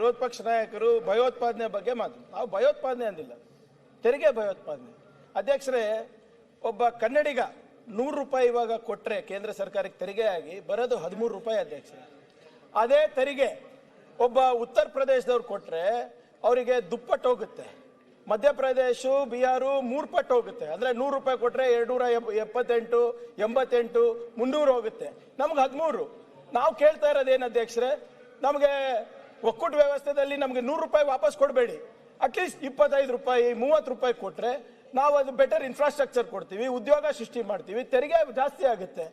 ವಿರೋಧ ಪಕ್ಷ ನಾಯಕರು ಭಯೋತ್ಪಾದನೆ ಬಗ್ಗೆ ನಾವು ಭಯೋತ್ಪಾದನೆ ಅಂದಿಲ್ಲ, ತೆರಿಗೆ ಭಯೋತ್ಪಾದನೆ. ಅಧ್ಯಕ್ಷರೇ, ಒಬ್ಬ ಕನ್ನಡಿಗ 100 ರೂಪಾಯಿ ಇವಾಗ ಕೊಟ್ಟರೆ ಕೇಂದ್ರ ಸರ್ಕಾರಕ್ಕೆ ತೆರಿಗೆ ಆಗಿ ಬರೋದು 13 ರೂಪಾಯಿ ಅಧ್ಯಕ್ಷರೇ. ಅದೇ ತೆರಿಗೆ ಒಬ್ಬ ಉತ್ತರ ಪ್ರದೇಶದವ್ರು ಕೊಟ್ಟರೆ ಅವರಿಗೆ ದುಪ್ಪಟ್ಟು ಹೋಗುತ್ತೆ. ಮಧ್ಯಪ್ರದೇಶ, ಬಿಹಾರು 3 ಪಟ್ಟು ಹೋಗುತ್ತೆ. ಅಂದರೆ 100 ರೂಪಾಯಿ ಕೊಟ್ಟರೆ 278, 88, 300 ಹೋಗುತ್ತೆ. ನಮ್ಗೆ 13. ನಾವು ಕೇಳ್ತಾ ಇರೋದೇನು ಅಧ್ಯಕ್ಷರೇ, ನಮಗೆ ಒಕ್ಕೂಟ ವ್ಯವಸ್ಥೆಯಲ್ಲಿ ನಮಗೆ 100 ರೂಪಾಯಿ ವಾಪಸ್ ಕೊಡಬೇಡಿ, ಅಟ್ಲೀಸ್ಟ್ 25 ರೂಪಾಯಿ 30 ರೂಪಾಯಿ ಕೊಟ್ಟರೆ ನಾವು ಅದು ಬೆಟರ್ ಇನ್ಫ್ರಾಸ್ಟ್ರಕ್ಚರ್ ಕೊಡ್ತೀವಿ, ಉದ್ಯೋಗ ಸೃಷ್ಟಿ ಮಾಡ್ತೀವಿ, ತೆರಿಗೆ ಜಾಸ್ತಿ ಆಗುತ್ತೆ.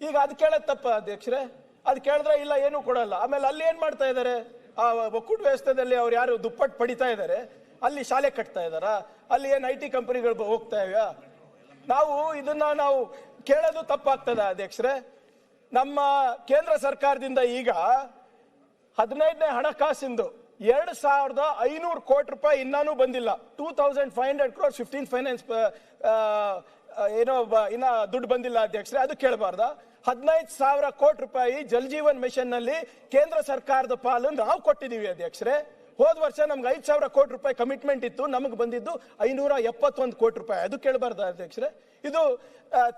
ಈಗ ಅದು ಕೇಳೋದು ತಪ್ಪ ಅಧ್ಯಕ್ಷರೇ? ಅದು ಕೇಳಿದ್ರೆ ಇಲ್ಲ ಏನೂ ಕೊಡಲ್ಲ. ಆಮೇಲೆ ಅಲ್ಲಿ ಏನು ಮಾಡ್ತಾ ಇದ್ದಾರೆ, ಆ ಒಕ್ಕೂಟ ವ್ಯವಸ್ಥೆಯಲ್ಲಿ ಅವ್ರು ಯಾರು ದುಪ್ಪಟ್ಟು ಪಡಿತಾ ಇದ್ದಾರೆ, ಅಲ್ಲಿ ಶಾಲೆ ಕಟ್ತಾ ಇದ್ದಾರಾ, ಅಲ್ಲಿ ಏನು IT ಕಂಪನಿಗಳು ಹೋಗ್ತಾ ಇವೆ? ನಾವು ಇದನ್ನ ಕೇಳೋದು ತಪ್ಪಾಗ್ತದ ಅಧ್ಯಕ್ಷರೇ? ನಮ್ಮ ಕೇಂದ್ರ ಸರ್ಕಾರದಿಂದ ಈಗ 15ನೇ ಹಣಕಾಸಿಂದು 2500 ಕೋಟಿ ರೂಪಾಯಿ ಇನ್ನೂ ಬಂದಿಲ್ಲ. 2500 crores 15 ಫೈನಾನ್ಸ್ ಏನೋ ಇನ್ನ ದುಡ್ಡು ಬಂದಿಲ್ಲ ಅಧ್ಯಕ್ಷರೇ. ಅದು ಕೇಳಬಾರ್ದ? 15,000 ಕೋಟಿ ರೂಪಾಯಿ ಜಲ್ ಜೀವನ್ ಮಿಷನ್ ನಲ್ಲಿ ಕೇಂದ್ರ ಸರ್ಕಾರದ ಪಾಲು ನಾವು ಕೊಟ್ಟಿದ್ದೀವಿ ಅಧ್ಯಕ್ಷರೇ. ಹೋದ ವರ್ಷ ನಮ್ಗೆ 5,000 ಕೋಟಿ ರೂಪಾಯಿ ಕಮಿಟ್ಮೆಂಟ್ ಇತ್ತು, ನಮಗೆ ಬಂದಿದ್ದು 571 ಕೋಟಿ ರೂಪಾಯಿ. ಅದು ಕೇಳಬಾರ್ದ ಅಧ್ಯಕ್ಷರೇ? ಇದು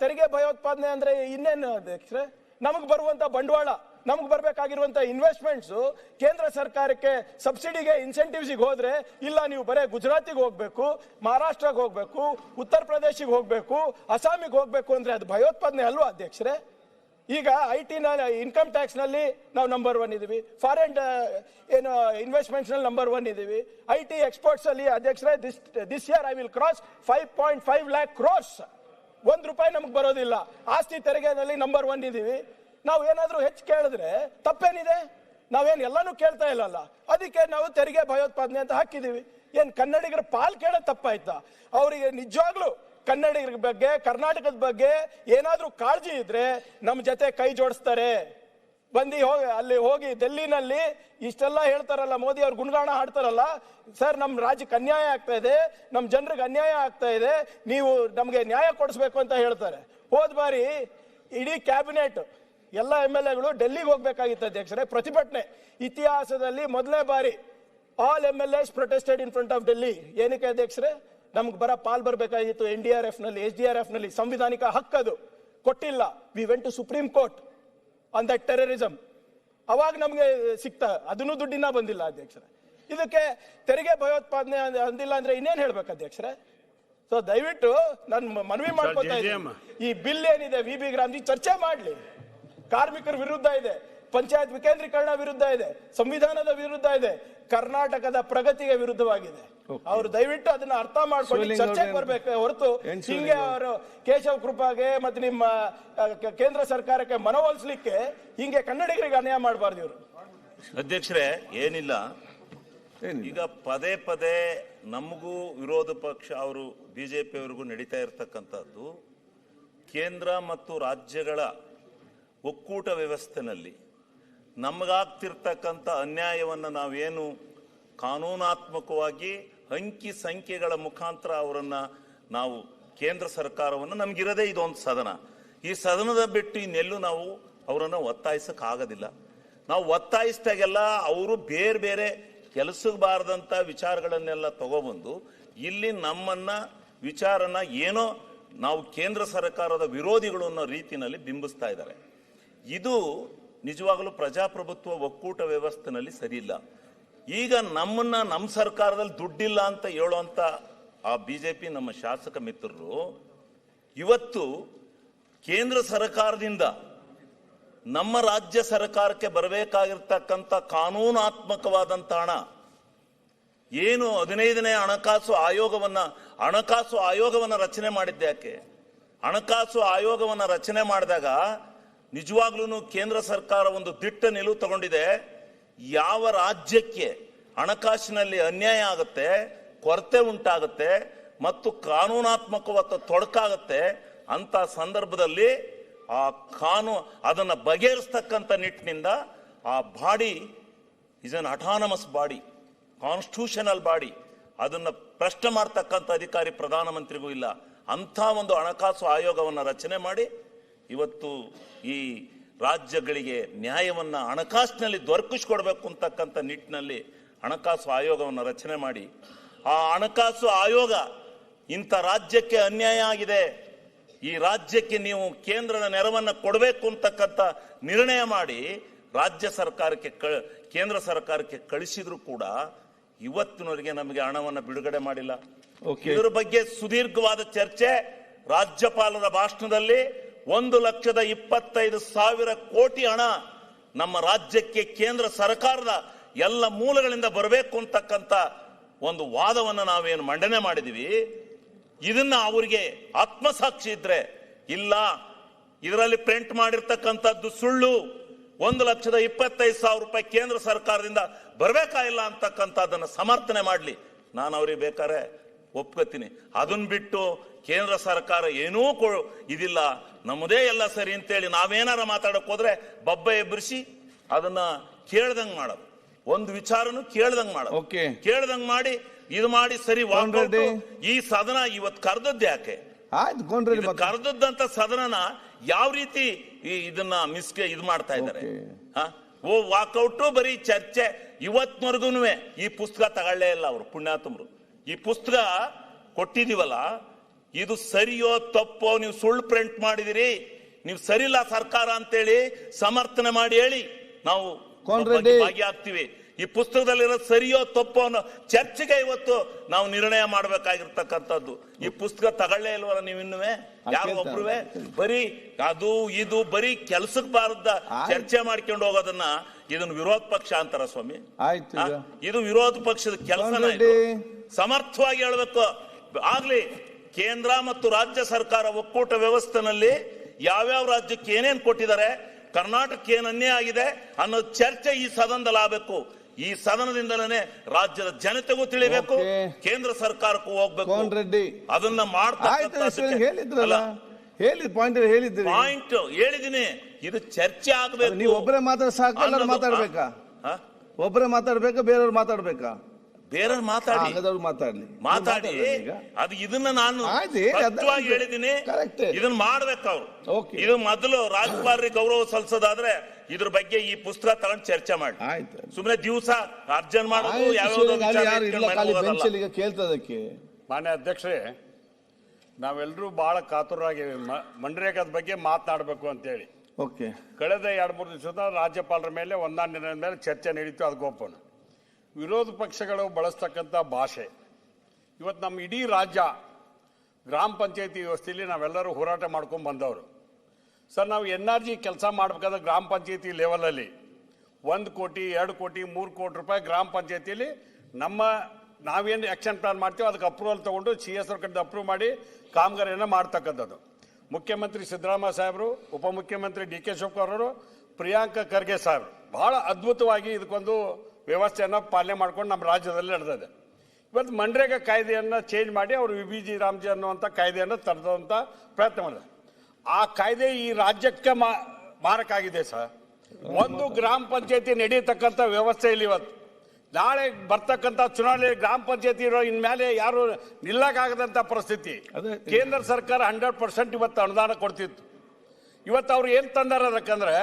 ತೆರಿಗೆ ಭಯೋತ್ಪಾದನೆ ಅಂದ್ರೆ ಇನ್ನೇನು ಅಧ್ಯಕ್ಷರೇ? ನಮಗೆ ಬರುವಂತ ಬಂಡವಾಳ, ನಮ್ಗೆ ಬರ್ಬೇಕಾಗಿರುವಂತ ಇನ್ವೆಸ್ಟ್ಮೆಂಟ್ಸ್ ಕೇಂದ್ರ ಸರ್ಕಾರಕ್ಕೆ ಸಬ್ಸಿಡಿಗೆ ಇನ್ಸೆಂಟಿವ್ಸ್ಗೆ ಹೋದ್ರೆ ಇಲ್ಲ, ನೀವು ಬರೇ ಗುಜರಾತಿಗೆ ಹೋಗ್ಬೇಕು, ಮಹಾರಾಷ್ಟ್ರಗೆ ಹೋಗ್ಬೇಕು, ಉತ್ತರ ಪ್ರದೇಶಿಗೆ ಹೋಗ್ಬೇಕು, ಅಸ್ಸಾಮಿಗೆ ಹೋಗ್ಬೇಕು ಅಂದ್ರೆ ಅದು ಭಯೋತ್ಪಾದನೆ ಅಲ್ವಾ ಅಧ್ಯಕ್ಷರೇ? ಈಗ IT ಇನ್ಕಮ್ ಟ್ಯಾಕ್ಸ್ ನಲ್ಲಿ ನಾವು ನಂಬರ್ 1 ಇದೀವಿ, ಫಾರಿನ್ ಏನು ಇನ್ವೆಸ್ಟ್ಮೆಂಟ್ಸ್ ನಲ್ಲಿ ನಂಬರ್ 1 ಇದೀವಿ. IT ಎಕ್ಸ್ಪೋರ್ಟ್ಸ್ ಅಲ್ಲಿ ಅಧ್ಯಕ್ಷರೇ this year I will cross 5.5 lakh crores. 1 ರೂಪಾಯಿ ನಮ್ಗೆ ಬರೋದಿಲ್ಲ. ಆಸ್ತಿ ತೆರಿಗೆನಲ್ಲಿ ನಂಬರ್ 1 ಇದೀವಿ. ನಾವು ಏನಾದ್ರೂ ಹೆಚ್ಚು ಕೇಳಿದ್ರೆ ತಪ್ಪೇನಿದೆ? ನಾವೇನು ಎಲ್ಲಾನು ಕೇಳ್ತಾ ಇಲ್ಲಲ್ಲ, ಅದಕ್ಕೆ ನಾವು ತೆರಿಗೆ ಭಯೋತ್ಪಾದನೆ ಅಂತ ಹಾಕಿದೀವಿ. ಏನ್ ಕನ್ನಡಿಗರ ಪಾಲ್ ಕೇಳೋದು ತಪ್ಪಾಯ್ತಾ? ಅವರಿಗೆ ನಿಜವಾಗ್ಲೂ ಕನ್ನಡಿಗರ ಬಗ್ಗೆ, ಕರ್ನಾಟಕದ ಬಗ್ಗೆ ಏನಾದ್ರೂ ಕಾಳಜಿ ಇದ್ರೆ ನಮ್ಮ ಜೊತೆ ಕೈ ಜೋಡಿಸ್ತಾರೆ. ಅಲ್ಲಿ ಹೋಗಿ ಡೆಲ್ಲಿನಲ್ಲಿ ಇಷ್ಟೆಲ್ಲ ಹೇಳ್ತಾರಲ್ಲ, ಮೋದಿ ಅವ್ರು ಗುಣಗಾನ ಹಾಡ್ತಾರಲ್ಲ, ಸರ್ ನಮ್ಮ ರಾಜ್ಯಕ್ಕೆ ಅನ್ಯಾಯ ಆಗ್ತಾ ಇದೆ, ನಮ್ಮ ಜನರಿಗೆ ಅನ್ಯಾಯ ಆಗ್ತಾ ಇದೆ, ನೀವು ನಮಗೆ ನ್ಯಾಯ ಕೊಡಿಸ್ಬೇಕು ಅಂತ ಹೇಳ್ತಾರೆ. ಹೋದ ಬಾರಿ ಇಡೀ ಕ್ಯಾಬಿನೆಟ್ ಎಲ್ಲ MLAಗಳು ಡೆಲ್ಲಿಗೆ ಹೋಗ್ಬೇಕಾಗಿತ್ತು ಅಧ್ಯಕ್ಷರೇ. ಪ್ರತಿಭಟನೆ ಇತಿಹಾಸದಲ್ಲಿ ಮೊದಲನೇ ಬಾರಿ all MLAs protested in front of Delhi. ಏನಕ್ಕೆ ಅಧ್ಯಕ್ಷರೇ? ನಮ್ಗೆ ಪಾಲ್ ಬರಬೇಕಾಗಿತ್ತು NDRF ನಲ್ಲಿ, SDRF ನಲ್ಲಿ. ಸಂವಿಧಾನಿಕ ಹಕ್ಕದು ಕೊಟ್ಟಿಲ್ಲ. We went to supreme court on that terrorism. ಅವಾಗ ನಮ್ಗೆ ಸಿಗ್ತಾ, ಅದನ್ನು ದುಡ್ಡಿನ ಬಂದಿಲ್ಲ ಅಧ್ಯಕ್ಷರೇ. ಇದಕ್ಕೆ ತೆರಿಗೆ ಭಯೋತ್ಪಾದನೆ ಅಂದಿಲ್ಲ ಅಂದ್ರೆ ಇನ್ನೇನ್ ಹೇಳ್ಬೇಕು ಅಧ್ಯಕ್ಷರೇ? ಸೊ ದಯವಿಟ್ಟು ನಾನು ಮನವಿ ಮಾಡ್ಕೊತಾ ಇದ್ದೀನಿ, ಈ ಬಿಲ್ ಏನಿದೆ VB ಗ್ರಾಮ್ಜಿ ಚರ್ಚೆ ಮಾಡ್ಲಿ. ಕಾರ್ಮಿಕರ ವಿರುದ್ಧ ಇದೆ, ಪಂಚಾಯತ್ ವಿಕೇಂದ್ರೀಕರಣ ವಿರುದ್ಧ ಇದೆ, ಸಂವಿಧಾನದ ವಿರುದ್ಧ ಇದೆ, ಕರ್ನಾಟಕದ ಪ್ರಗತಿಗೆ ವಿರುದ್ಧವಾಗಿದೆ. ಅವರು ದಯವಿಟ್ಟು ಅದನ್ನ ಅರ್ಥ ಮಾಡ್ಕೊಂಡು ಚರ್ಚೆಗೆ ಬರ್ಬೇಕು ಹೊರತು ಹಿಂಗೆ ಅವರು ಕೇಶವ್ ಕೃಪಾಗೆ ಮತ್ತೆ ನಿಮ್ಮ ಕೇಂದ್ರ ಸರ್ಕಾರಕ್ಕೆ ಮನವೊಲಿಸಲಿಕ್ಕೆ ಹಿಂಗೆ ಕನ್ನಡಿಗರಿಗೆ ಅನ್ಯಾಯ ಮಾಡಬಾರ್ದು ಇವರು. ಅಧ್ಯಕ್ಷರೇ, ಏನಿಲ್ಲ, ಈಗ ಪದೇ ಪದೇ ನಮಗೂ ವಿರೋಧ ಪಕ್ಷ ಅವರು BJP ಅವರಿಗೂ ನಡೀತಾ ಇರತಕ್ಕಂಥದ್ದು ಕೇಂದ್ರ ಮತ್ತು ರಾಜ್ಯಗಳ ಒಕ್ಕೂಟ ವ್ಯವಸ್ಥೆನಲ್ಲಿ ನಮಗಾಗ್ತಿರ್ತಕ್ಕಂಥ ಅನ್ಯಾಯವನ್ನು ನಾವೇನು ಕಾನೂನಾತ್ಮಕವಾಗಿ ಅಂಕಿ ಸಂಖ್ಯೆಗಳ ಮುಖಾಂತರ ಅವರನ್ನ ನಾವು ಕೇಂದ್ರ ಸರ್ಕಾರವನ್ನು, ನಮಗಿರದೇ ಇದೊಂದು ಸದನ, ಈ ಸದನದ ಬಿಟ್ಟು ಇನ್ನೆಲ್ಲೂ ನಾವು ಅವರನ್ನು ಒತ್ತಾಯಿಸಕ್ಕಾಗೋದಿಲ್ಲ. ನಾವು ಒತ್ತಾಯಿಸಿದಾಗೆಲ್ಲ ಅವರು ಬೇರೆ ಬೇರೆ ಕೆಲಸಕ್ಕೆ ಬಾರದಂಥ ವಿಚಾರಗಳನ್ನೆಲ್ಲ ತಗೊಬಂದು ಇಲ್ಲಿ ನಮ್ಮನ್ನ ವಿಚಾರನ ಏನೋ ನಾವು ಕೇಂದ್ರ ಸರ್ಕಾರದ ವಿರೋಧಿಗಳು ಅನ್ನೋ ರೀತಿಯಲ್ಲಿ ಬಿಂಬಿಸ್ತಾ ಇದ್ದಾರೆ. ಇದು ನಿಜವಾಗಲೂ ಪ್ರಜಾಪ್ರಭುತ್ವ ಒಕ್ಕೂಟ ವ್ಯವಸ್ಥೆನಲ್ಲಿ ಸರಿಯಿಲ್ಲ. ಈಗ ನಮ್ಮ ಸರ್ಕಾರದಲ್ಲಿ ದುಡ್ಡಿಲ್ಲ ಅಂತ ಹೇಳುವಂತ ಆ BJP ನಮ್ಮ ಶಾಸಕ ಮಿತ್ರರು ಇವತ್ತು ಕೇಂದ್ರ ಸರ್ಕಾರದಿಂದ ನಮ್ಮ ರಾಜ್ಯ ಸರ್ಕಾರಕ್ಕೆ ಬರಬೇಕಾಗಿರ್ತಕ್ಕಂಥ ಕಾನೂನಾತ್ಮಕವಾದಂತ ಹಣ ಏನು 15ನೇ ಹಣಕಾಸು ಆಯೋಗವನ್ನ ರಚನೆ ಮಾಡಿದ್ದೆ. ಯಾಕೆ ಹಣಕಾಸು ಆಯೋಗವನ್ನ ರಚನೆ ಮಾಡಿದಾಗ ನಿಜವಾಗ್ಲೂ ಕೇಂದ್ರ ಸರ್ಕಾರ ಒಂದು ದಿಟ್ಟ ನಿಲುವು ತಗೊಂಡಿದೆ. ಯಾವ ರಾಜ್ಯಕ್ಕೆ ಹಣಕಾಸಿನಲ್ಲಿ ಅನ್ಯಾಯ ಆಗುತ್ತೆ, ಕೊರತೆ ಉಂಟಾಗುತ್ತೆ ಮತ್ತು ಕಾನೂನಾತ್ಮಕವಾದ ತೊಡಕಾಗುತ್ತೆ ಅಂತ ಸಂದರ್ಭದಲ್ಲಿ ಆ ಅದನ್ನ ಬಗೆಹರಿಸ್ತಕ್ಕಂಥ ನಿಟ್ಟಿನಿಂದ ಆ body is an autonomous body, constitutional body. ಅದನ್ನ ಪ್ರಶ್ನೆ ಮಾಡ್ತಕ್ಕಂಥ ಅಧಿಕಾರಿ ಪ್ರಧಾನಮಂತ್ರಿಗೂ ಇಲ್ಲ. ಅಂಥ ಒಂದು ಹಣಕಾಸು ಆಯೋಗವನ್ನು ರಚನೆ ಮಾಡಿ ಇವತ್ತು ಈ ರಾಜ್ಯಗಳಿಗೆ ನ್ಯಾಯವನ್ನ ಹಣಕಾಸಿನಲ್ಲಿ ದೊರಕಿಸಿಕೊಡ್ಬೇಕು ಅಂತಕ್ಕಂಥ ನಿಟ್ಟಿನಲ್ಲಿ ಹಣಕಾಸು ಆಯೋಗವನ್ನು ರಚನೆ ಮಾಡಿ ಆ ಹಣಕಾಸು ಆಯೋಗ ಇಂಥ ರಾಜ್ಯಕ್ಕೆ ಅನ್ಯಾಯ ಆಗಿದೆ, ಈ ರಾಜ್ಯಕ್ಕೆ ನೀವು ಕೇಂದ್ರದ ನೆರವನ್ನು ಕೊಡಬೇಕು ಅಂತಕ್ಕಂಥ ನಿರ್ಣಯ ಮಾಡಿ ರಾಜ್ಯ ಸರ್ಕಾರಕ್ಕೆ ಕೇಂದ್ರ ಸರ್ಕಾರಕ್ಕೆ ಕಳಿಸಿದ್ರು ಕೂಡ ಇವತ್ತಿನವರೆಗೆ ನಮಗೆ ಹಣವನ್ನು ಬಿಡುಗಡೆ ಮಾಡಿಲ್ಲ. ಇದರ ಬಗ್ಗೆ ಸುದೀರ್ಘವಾದ ಚರ್ಚೆ ರಾಜ್ಯಪಾಲರ ಭಾಷಣದಲ್ಲಿ 1,25,000 ಕೋಟಿ ಹಣ ನಮ್ಮ ರಾಜ್ಯಕ್ಕೆ ಕೇಂದ್ರ ಸರ್ಕಾರದ ಎಲ್ಲ ಮೂಲಗಳಿಂದ ಬರಬೇಕು ಅಂತಕ್ಕಂಥ ಒಂದು ವಾದವನ್ನು ನಾವೇನು ಮಂಡನೆ ಮಾಡಿದೀವಿ, ಇದನ್ನ ಅವರಿಗೆ ಆತ್ಮಸಾಕ್ಷಿ ಇದ್ರೆ ಇಲ್ಲ, ಇದರಲ್ಲಿ ಪ್ರಿಂಟ್ ಮಾಡಿರ್ತಕ್ಕಂಥದ್ದು ಸುಳ್ಳು, 1,25,000 ರೂಪಾಯಿ ಕೇಂದ್ರ ಸರ್ಕಾರದಿಂದ ಬರಬೇಕಾಗಿಲ್ಲ ಅಂತಕ್ಕಂಥದ್ದನ್ನು ಸಮರ್ಥನೆ ಮಾಡಲಿ, ನಾನು ಅವ್ರಿಗೆ ಬೇಕಾದ್ರೆ ಒಪ್ಕೋತೀನಿ. ಅದನ್ನ ಬಿಟ್ಟು ಕೇಂದ್ರ ಸರ್ಕಾರ ಏನೂ ಇದಿಲ್ಲ, ನಮ್ಮದೇ ಎಲ್ಲ ಸರಿ ಅಂತೇಳಿ ನಾವೇನಾರ ಮಾತಾಡಕ್ ಹೋದ್ರೆ ಬಬ್ಬ ಎಬ್ಬರಿಸಿ ಅದನ್ನ ಕೇಳ್ದಂಗ್ ಮಾಡೋದು, ಒಂದು ವಿಚಾರನು ಕೇಳ್ದಂಗ್ ಮಾಡೋದು, ಕೇಳ್ದಂಗ್ ಮಾಡಿ ಇದು ಮಾಡಿ ಸರಿ ವಾಕೌಟ್. ಈ ಸದನ ಇವತ್ತು ಕರೆದದ್ದು ಯಾಕೆ? ಕರೆದದ್ದಂತ ಸದನನ ಯಾವ ರೀತಿ ಇದನ್ನ ಇದು ಮಾಡ್ತಾ ಇದ್ದಾರೆ? ವಾಕೌಟ್ ಬರೀ ಚರ್ಚೆ. ಇವತ್ವರೆಗೂ ಈ ಪುಸ್ತಕ ತಗೊಳ್ಳೇ ಇಲ್ಲ ಅವರು ಪುಣ್ಯಾತ್ಮರು. ಈ ಪುಸ್ತಕ ಕೊಟ್ಟಿದೀವಲ್ಲ, ಇದು ಸರಿಯೋ ತಪ್ಪೋ, ನೀವು ಸುಳ್ಳು ಪ್ರಿಂಟ್ ಮಾಡಿದಿರಿ, ನೀವು ಸರಿಲ್ಲ ಸರ್ಕಾರ ಅಂತೇಳಿ ಸಮರ್ಥನೆ ಮಾಡಿ ಹೇಳಿ, ನಾವು ಭಾಗಿಯಾಗ್ತೀವಿ. ಈ ಪುಸ್ತಕದಲ್ಲಿರೋ ಸರಿಯೋ ತಪ್ಪೋ ಅನ್ನೋ ಚರ್ಚೆಗೆ ಇವತ್ತು ನಾವು ನಿರ್ಣಯ ಮಾಡಬೇಕಾಗಿರ್ತಕ್ಕಂಥದ್ದು. ಈ ಪುಸ್ತಕ ತಗೊಳ್ಳೇ ಇಲ್ವಲ್ಲ ನೀವು ಇನ್ನುವೆ ಯಾರು ಒಬ್ರುವೆ? ಬರೀ ಅದು ಇದು ಬರೀ ಕೆಲ್ಸಕ್ಕೆ ಬಾರದ ಚರ್ಚೆ ಮಾಡ್ಕೊಂಡು ಹೋಗೋದನ್ನ ಇದನ್ನ ವಿರೋಧ ಪಕ್ಷ ಅಂತಾರ ಸ್ವಾಮಿ? ಇದು ವಿರೋಧ ಪಕ್ಷದ ಕೆಲಸನ. ಸಮರ್ಥವಾಗಿ ಹೇಳ್ಬೇಕು. ಆಗ್ಲಿ ಕೇಂದ್ರ ಮತ್ತು ರಾಜ್ಯ ಸರ್ಕಾರ ಒಕ್ಕೂಟ ವ್ಯವಸ್ಥೆನಲ್ಲಿ ಯಾವ್ಯಾವ ರಾಜ್ಯಕ್ಕೆ ಏನೇನ್ ಕೊಟ್ಟಿದ್ದಾರೆ, ಕರ್ನಾಟಕಕ್ಕೆ ಏನ್ ಅನ್ಯಾಯ ಆಗಿದೆ ಅನ್ನೋ ಚರ್ಚೆ ಈ ಸದನದಲ್ಲಿ ಆಗಬೇಕು. ಈ ಸದನದಿಂದಲೇ ರಾಜ್ಯದ ಜನತೆಗೂ ತಿಳಿಬೇಕು, ಕೇಂದ್ರ ಸರ್ಕಾರಕ್ಕೂ ಹೋಗ್ಬೇಕು. ಅದನ್ನ ಪಾಯಿಂಟ್ ಹೇಳಿದೀನಿ. ಇದು ಚರ್ಚೆ ಆಗ್ಬೇಕು. ನೀವು ಒಬ್ಬರೇ ಮಾತಾಡ್ಬೇಕಾ? ಒಬ್ಬರೇ ಮಾತಾಡ್ಬೇಕಾ, ಬೇರೆಯವ್ರು ಮಾತಾಡ್ಬೇಕಾ? ಬೇರೆ ಮಾತಾಡಿ ಅದು ಇದನ್ನ ನಾನು ಹೇಳಿದೀನಿ. ಇದನ್ನ ಮಾಡ್ಬೇಕು ಅವ್ರು. ಇದು ಮೊದಲು ರಾಜ್ಯಪಾಲರಿಗೆ ಗೌರವ ಸಲ್ಲಿಸೋದಾದ್ರೆ ಇದ್ರ ಬಗ್ಗೆ ಈ ಪುಸ್ತಕ ತಗೊಂಡು ಚರ್ಚೆ ಮಾಡಿ, ಸುಮ್ಮನೆ ದಿವಸ ಅರ್ಜೆಂಟ್ ಮಾಡೋದು ಕೇಳ್ತದಕ್ಕೆ. ಮಾನ್ಯ ಅಧ್ಯಕ್ಷರೇ, ನಾವೆಲ್ಲರೂ ಬಹಳ ಕಾತುರಾಗಿ ಮನ್ರೇಗಾದ ಬಗ್ಗೆ ಮಾತನಾಡಬೇಕು ಅಂತೇಳಿ ಕಳೆದ 2-3 ದಿವಸದ ರಾಜ್ಯಪಾಲರ ಮೇಲೆ ಒಂದಾದ ನಿರ್ಣಯದ ಮೇಲೆ ಚರ್ಚೆ ನಡೀತು. ಅದಕ್ಕೆ ಒಪ್ಪೋಣ. ವಿರೋಧ ಪಕ್ಷಗಳು ಬಳಸ್ತಕ್ಕಂಥ ಭಾಷೆ ಇವತ್ತು ನಮ್ಮ ಇಡೀ ರಾಜ್ಯ ಗ್ರಾಮ ಪಂಚಾಯತಿ ವ್ಯವಸ್ಥೆಯಲ್ಲಿ ನಾವೆಲ್ಲರೂ ಹೋರಾಟ ಮಾಡ್ಕೊಂಡು ಬಂದವರು. ಸರ್, ನಾವು NRG ಕೆಲಸ ಮಾಡಬೇಕಾದ್ರೆ ಗ್ರಾಮ ಪಂಚಾಯತಿ ಲೆವೆಲಲ್ಲಿ 1 ಕೋಟಿ 2 ಕೋಟಿ 3 ಕೋಟಿ ರೂಪಾಯಿ ಗ್ರಾಮ ಪಂಚಾಯತಿಯಲ್ಲಿ ನಾವೇನು ಆಕ್ಷನ್ ಪ್ಲಾನ್ ಮಾಡ್ತೀವಿ ಅದಕ್ಕೆ ಅಪ್ರೂವಲ್ ತಗೊಂಡು CS ಅವ್ರ ಕಡೆ ಅಪ್ರೂವ್ ಮಾಡಿ ಕಾಮಗಾರಿಯನ್ನು ಮಾಡ್ತಕ್ಕಂಥದ್ದು. ಮುಖ್ಯಮಂತ್ರಿ ಸಿದ್ದರಾಮಯ್ಯ ಸಾಹೇಬರು, ಉಪಮುಖ್ಯಮಂತ್ರಿ DK ಶಿವಕುಮಾರ್ ಅವರು, ಪ್ರಿಯಾಂಕ ಖರ್ಗೆ ಸಾಹೇಬರು ಬಹಳ ಅದ್ಭುತವಾಗಿ ಇದಕ್ಕೊಂದು ವ್ಯವಸ್ಥೆಯನ್ನು ಪಾಲನೆ ಮಾಡ್ಕೊಂಡು ನಮ್ಮ ರಾಜ್ಯದಲ್ಲಿ ನಡೆದಿದೆ. ಇವತ್ತು ಮನ್ರೇಗಾ ಕಾಯ್ದೆಯನ್ನು ಚೇಂಜ್ ಮಾಡಿ ಅವರು VBG ರಾಮ್ಜಿ ಅನ್ನುವಂಥ ಕಾಯ್ದೆಯನ್ನು ತರದಂಥ ಪ್ರಯತ್ನ ಮಾಡಿದೆ. ಆ ಕಾಯ್ದೆ ಈ ರಾಜ್ಯಕ್ಕೆ ಮಾರಕ ಆಗಿದೆ ಸರ್. ಒಂದು ಗ್ರಾಮ ಪಂಚಾಯತಿ ನಡೆಯತಕ್ಕಂಥ ವ್ಯವಸ್ಥೆಯಲ್ಲಿ ಇವತ್ತು ನಾಳೆ ಬರ್ತಕ್ಕಂಥ ಚುನಾವಣೆ ಗ್ರಾಮ ಪಂಚಾಯತಿ ಇರೋ ಇನ್ಮೇಲೆ ಯಾರು ನಿಲ್ಲಕ್ಕಾಗದಂಥ ಪರಿಸ್ಥಿತಿ. ಕೇಂದ್ರ ಸರ್ಕಾರ 100% ಇವತ್ತು ಅನುದಾನ ಕೊಡ್ತಿತ್ತು. ಇವತ್ತು ಅವ್ರು ಏನ್ ತಂದಾರ ಅದಕ್ಕಂದ್ರೆ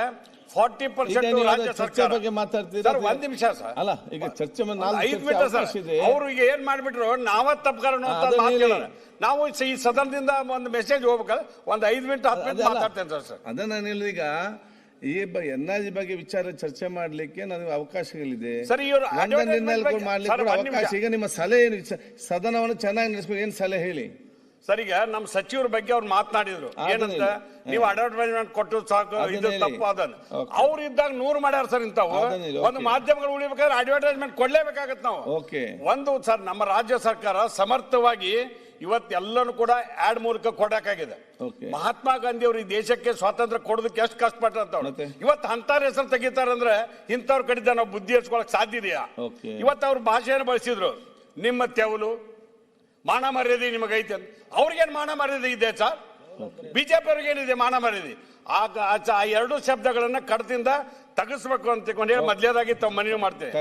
40% ರಾಜ್ಯ ಸರ್ಕಾರ ಬಗ್ಗೆ ಮಾತಾಡ್ತಿದ್ದಾರೆ. 1 ನಿಮಿಷ ಸರ್, ಅಲ್ಲ ಈಗ ಚರ್ಚೆ 5 ಮಿನಿಟ್ ಸರ್. ಅವರು ಈಗ ಏನ್ ಮಾಡ್ಬಿಟ್ರು, ನಾವ ತಪ್ಪಗಾರನು ಅಂತ ಮಾತಾಡ್ತಾರೆ. ನಾವು ಈ ಸದನದಿಂದ ಒಂದು ಮೆಸೇಜ್ ಹೋಗ್ಬೇಕಾದ್ರೆ 1 5 ಮಿನಿಟ್ 10 ಮಿನಿಟ್ ಮಾತಾಡ್ತೇನೆ ಸರ್. ಅದನ್ನ ನಾನು ಈಗ ಈ NRG ಬಗ್ಗೆ ವಿಚಾರ ಚರ್ಚೆ ಮಾಡ್ಲಿಕ್ಕೆ ನನಗೆ ಅವಕಾಶಗಳಿದೆ ಸರ್. ಇವರು ಮಾಡ್ಲಿಕ್ಕೆ ಅವಕಾಶ. ಈಗ ನಿಮ್ಮ ಸಲಹೆ ಏನು? ಸದನವನ್ನು ಚೆನ್ನಾಗಿ ನಡೆಸಬೇಕು, ಏನ್ ಸಲಹೆ ಹೇಳಿ ಸರ್. ಈಗ ನಮ್ಮ ಸಚಿವರ ಬಗ್ಗೆ ಅವ್ರು ಮಾತನಾಡಿದ್ರು ಏನಂತ, ನೀವು ಅಡ್ವರ್ಟೈಸ್ಮೆಂಟ್ ಕೊಟ್ಟು ಸಾಕು, ಇದು ತಪ್ಪು. ಅದನ್ನ ಅವ್ರು ಇದ್ದಾಗ 100 ಮಾಡ್ಯಾರ ಸರ್. ಇಂತಾವು ಒಂದು ಮಾಧ್ಯಮಗಳು ಉಳಿಬೇಕಾದ್ರೆ ಅಡ್ವರ್ಟೈಸ್ಮೆಂಟ್ ಕೊಡ್ಲೇಬೇಕಾಗತ್ತೆ ನಾವು. ಒಂದು ಸರ್, ನಮ್ಮ ರಾಜ್ಯ ಸರ್ಕಾರ ಸಮರ್ಥವಾಗಿ ಇವತ್ತೆಲ್ಲನೂ ಕೂಡ ಆಡ್ ಮೂಲಕ ಕೊಡಕ್ಕಾಗಿದೆ. ಮಹಾತ್ಮ ಗಾಂಧಿ ಅವರು ಈ ದೇಶಕ್ಕೆ ಸ್ವಾತಂತ್ರ್ಯ ಕೊಡೋದಕ್ಕೆ ಎಷ್ಟು ಕಷ್ಟಪಟ್ಟಂತ ಇವತ್ತು ಅಂತಾರ ಹೆಸರು ತೆಗಿತಾರಂದ್ರೆ ಇಂಥವ್ರ ಕಡಿದ ನಾವು ಬುದ್ಧಿ ಹಚ್ಕೊಳಕ್ ಸಾಧ್ಯ ಇದೆಯಾ? ಇವತ್ತು ಅವ್ರ ಭಾಷೆಯನ್ನು ಬಳಸಿದ್ರು, ನಿಮ್ಮ ತೆವಲು ಮಾನ ಮರ್ಯಾದೆ ನಿಮಗೈತೆ ಅಂತ. ಅವ್ರಿಗೇನು ಮಾನ ಮರ್ಯಾದೆ ಇದೆ ಸರ್? ಬಿಜೆಪಿ ಅವ್ರಿಗೇನಿದೆ ಮಾನ ಮರ್ಯಾದೆ? ಆ 2 ಶಬ್ದಗಳನ್ನ ಕಡದಿಂದ ತಗಸ್ಬೇಕು ಅಂತ ಹೇಳಿ ಮೊದಲೇದಾಗಿ ತಾವು ಮನವಿ ಮಾಡ್ತೇವೆ.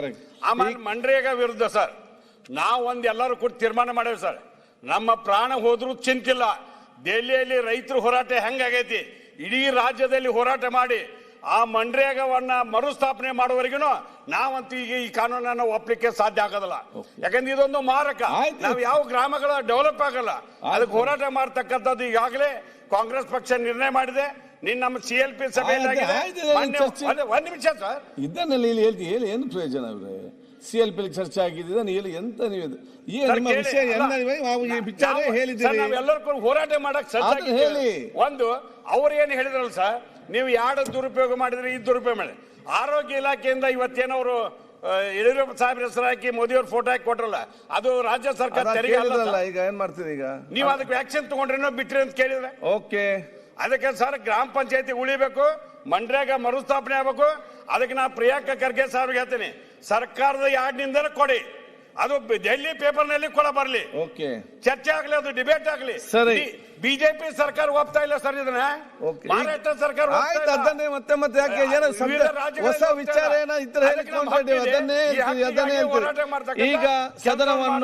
ಆಮೇಲೆ ಮನ್ರೇಗಾ ವಿರುದ್ಧ ಸರ್ ನಾವು ಎಲ್ಲರೂ ಕೂಡ ತೀರ್ಮಾನ ಮಾಡೇವಿ ಸರ್. ನಮ್ಮ ಪ್ರಾಣ ಹೋದ್ರೂ ಚಿಂತಿಲ್ಲ. ದೆಹಲಿಯಲ್ಲಿ ರೈತರು ಹೋರಾಟ ಹೆಂಗಾಗೈತಿ, ಇಡೀ ರಾಜ್ಯದಲ್ಲಿ ಹೋರಾಟ ಮಾಡಿ ಆ ಮನ್ರೇಗಾವನ್ನ ಮರುಸ್ಥಾಪನೆ ಮಾಡುವವರೆಗೂ ನಾವಂತೂ ಈಗ ಈ ಕಾನೂನನ್ನು ಒಪ್ಪಲಿಕ್ಕೆ ಸಾಧ್ಯ ಆಗೋದಿಲ್ಲ. ಯಾಕಂದ್ರೆ ಇದೊಂದು ಮಾರಕ. ನಾವು ಯಾವ ಗ್ರಾಮಗಳ ಡೆವಲಪ್ ಆಗಲ್ಲ, ಅದಕ್ಕೆ ಹೋರಾಟ ಮಾಡತಕ್ಕಂಥದ್ದು ಈಗಾಗಲೇ ಕಾಂಗ್ರೆಸ್ ಪಕ್ಷ ನಿರ್ಣಯ ಮಾಡಿದೆ. ನಮ್ಮ CLP ಸಭೆಯಲ್ಲಿ ಒಂದ್ ನಿಮಿಷ ಸರ್, ಇದನ್ನೆಲ್ಲ ಇಲ್ಲಿ ಹೇಳ್ತಿ ಹೇಳಿ ಏನು ಪ್ರಯೋಜನ ಅವ್ರೆ? CLP ಚರ್ಚೆ ಆಗಿದೆ ಹೇಳಿ ಎಂತ ನೀವು ನಿಮ್ಮ ವಿಷಯ ವಿಚಾರ ಹೇಳಿದ್ದೀರಿ. ನಾವೆಲ್ಲರೂ ಹೋರಾಟ ಮಾಡಕ್ ಹೇಳಿ. ಒಂದು ಅವ್ರು ಏನು ಹೇಳಿದ್ರಲ್ಲ ಸರ್, ನೀವು ಯಾರು ದುರುಪಯೋಗ ಮಾಡಿದ್ರೆ ಈ ದುರುಪಯೋಗ ಮಾಡಿ. ಆರೋಗ್ಯ ಇಲಾಖೆಯಿಂದ ಇವತ್ತೇನವರು ಯಡಿಯೂರಪ್ಪ ಸಾಹೇಬ್ರ ಹೆಸರು ಹಾಕಿ ಮೋದಿಯವ್ರ ಫೋಟೋ ಹಾಕಿ ಕೊಟ್ರಲ್ಲ, ಅದು ರಾಜ್ಯ ಸರ್ಕಾರ ತೆರಿಗೆ ಅಲ್ಲ. ಈಗ ಏನ್ ಮಾಡ್ತೀರಿ? ಈಗ ನೀವು ಅದಕ್ಕೆ ವ್ಯಾಕ್ಸಿನ್ ತಗೊಂಡ್ರೇನೋ ಬಿಟ್ರಿ ಅಂತ ಕೇಳಿದ್ರೆ ಓಕೆ. ಅದಕ್ಕೆ ಸರ್ ಗ್ರಾಮ ಪಂಚಾಯತಿ ಉಳಿಬೇಕು, ಮನ್ರೇಗಾ ಮರುಸ್ಥಾಪನೆ ಆಗ್ಬೇಕು. ಅದಕ್ಕೆ ನಾ ಪ್ರಿಯಾಂಕಾ ಖರ್ಗೆ ಸಾರ್ಗೆ ಹೇಳ್ತೀನಿ, ಸರ್ಕಾರದ ಯಾರ್ಡ್ನಿಂದ ಕೊಡಿ, ಅದು ಡೆಲ್ಲಿ ಪೇಪರ್ ನಲ್ಲಿ ಕೂಡ ಬರಲಿ, ಚರ್ಚೆ ಆಗ್ಲಿ, ಅದು ಡಿಬೇಟ್ ಆಗ್ಲಿ. ಬಿಜೆಪಿ ಸರ್ಕಾರ ಒಪ್ತಾ ಇಲ್ಲ ಸರ್ ಇದನ್ನ, ಮಹಾರಾಷ್ಟ್ರ ಸರ್ಕಾರ ಅದನ್ನೇ ಮತ್ತೆ ಯಾಕೆ ಹೊಸ ವಿಚಾರ ಏನೋ ಇದ್ರೆ ಈಗ ಸದನವನ್ನು